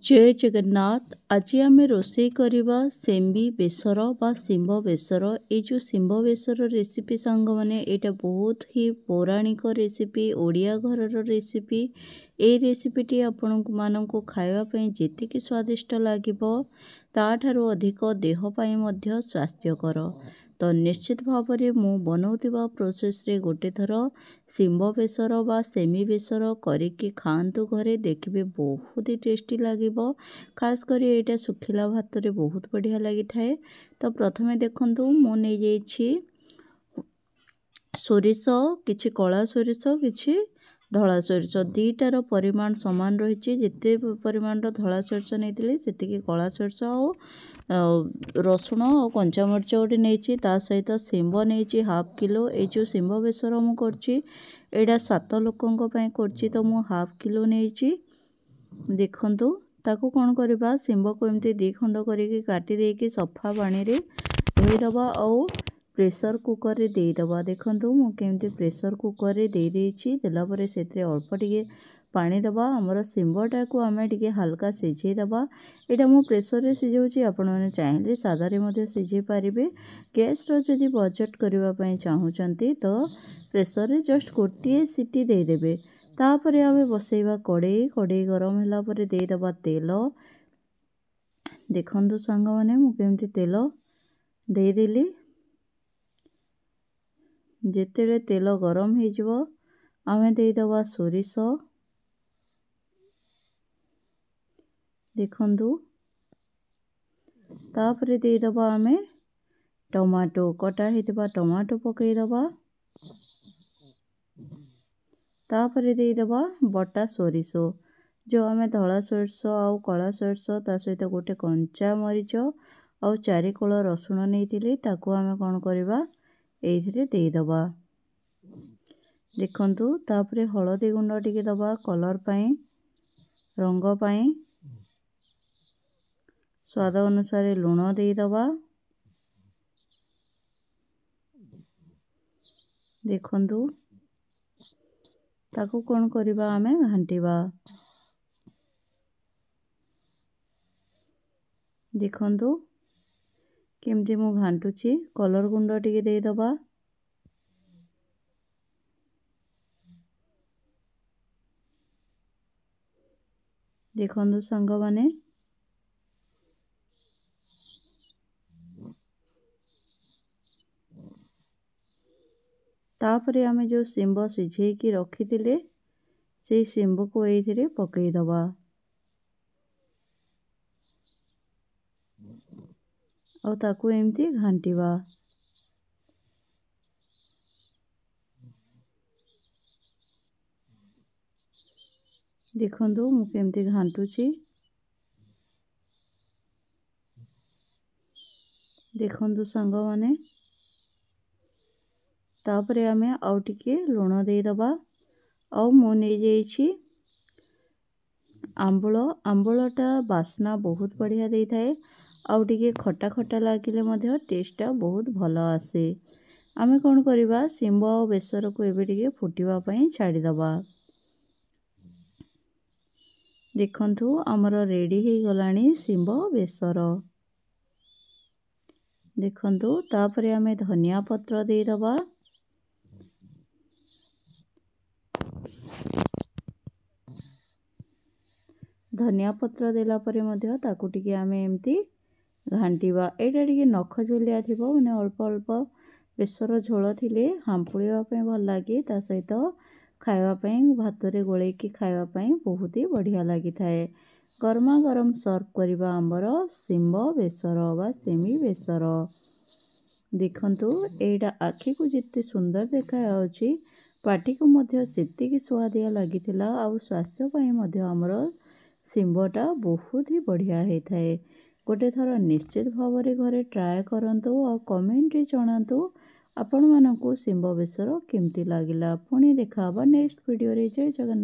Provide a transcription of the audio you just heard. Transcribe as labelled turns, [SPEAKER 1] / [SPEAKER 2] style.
[SPEAKER 1] जय जगन्नाथ। आज आम रोषे करवा सेम्बी बेसर बा शिंब बेसर। ये जो शिंब बेसर रेसिपी सांग मैंने यहाँ बहुत ही पौराणिक रेसिपी ओडिया घरर रेसिपी। ये रेसिपीटी आपण मानक खावाई जी स्वादिष्ट लगे ताठारू अधिक देहपाई स्वास्थ्यकर। तो निश्चित भाव में मु बनाऊा प्रोसेस रे गोटे थर शिंब बेसर बा सेमी बेसर करके खातु घरे देखिए बहुत ही टेस्टी लगे। खास कर यहाँ सुखिला भात रे बहुत बढ़िया लगी थाए। तो प्रथमे देखंतु मु नहीं जाइछि सोरिष किछि कला सोरिष किछि धला सोरिष दीटार परिमाण सामान रही। जिते परिमाण धला सोरिष नहीं से कला सोरिष रसुण और कंचामरीच गोटे नहीं ता सहित शिंब नहीं हाफ किलो। ये जो शिंब बेसर मु करछि एटा 7 लोकंक पई करछि तो मु हाफ किलो नहीं। देखंतु ताकू कौन करवा शिंब को एमती 2 खंड करके काटी देकी सफा पानी रे धोईदबा और प्रेशर कुकर रे देईदबा। देखंतु मु केमती प्रेशर कुकर रे दे देछि देला परे सेतरे अल्प टिके पानी दबा। हमर शिंबटा को आमे टिके हल्का सिझेई दबा। एटा मु प्रेशर रे सिझौछि आपण माने चाहिले सादा रे मध्ये सिझेई पारिबे। गैस रो जदी बजेट करबा पई चाहुचंती तो प्रेशर रे जस्ट गोटिए सीटी दे देबे। तापरे आमे बसैबा कड़े गरम होला परे दे दबा तेल। देखंतु सांग माने मु केमती तेल दे देली। जेतेले तेल गरम हो जिवो आमे दे दबा सोरिष। देखंतु तापरे दे दबा आमे टमाटो कटा हेतबा टमाटो पकई दबा। तापरे दे दबा बटा सोरिष जो आमे धला सोरिष आउ कला सोरिष ता सहित गोटे कंचा मरीच आउ 4 कोल रसुण नहीं ताकू आमे कौन करवा एइथिरे दे दबा। देखंतु तापरे हळदी गुंड टिके दबा कलर पाई रंग पाई। स्वाद अनुसार लुण दे दबा। देखंतु ताकू कौन करवा आमे घांटीबा। देखंतु केमती मु घांटुची कलर गुंड टिके दे दबा। देखंतु सांग माने तापरे आमे जो शिंब सिझे की रखी थिले से शिंब को एइथिरे पकई दबा और ताकू एमती घांटीबा। देखंतु मु केमती घांटुची। देखंतु सांग माने तापरे आमे आउ टिके लुण दे दबा। आउ मु नहीं जाइछि आंबुलटा बास्ना बहुत बढ़िया दे थाए। आउ टिके खटा खटा लागिले मध्य टेस्टटा बहुत भलो आसे। आमे कौन करवा शिंब और बेसर को एबे टिके फुटिबा पई छाड़ी दबा। देखंतु हमर रेडी हे गलानी शिंब बेसर। देखंतु तापरे आमे धनिया पत्र दे दबा। धनिया पत्र देला परे मध्य ताकू टिके आमे एमती घांटीबा। एटा टिके नख झोलिया थिबो माने अल्प अल्प बेसर झोल थिले हांपुड़िबा पई भल लागे। ता सहित खाइबा पई भात रे गोळे की खाइबा पई बहुत ही बढ़िया लागि थाए। गरमा गरम सर्व करबा हमर शिंब बेसर बा सेमी बेसर। देखंतु एटा आखि को जिते सुंदर देखा जाउची पाटी को मध्य सेतिकी स्वादिया लागिथिला आउ स्वास्थ्य पई मध्य हमर शिंबटा बहुत ही बढ़िया है थाए। गोटे थर निश्चित भाव में घरे ट्राए करंतु और कमेंट रे जणांतु आपण मानकू शिंब बेसर केमती लागिला। पुणी देखा नेक्स्ट वीडियो रे। जय जगन्नाथ।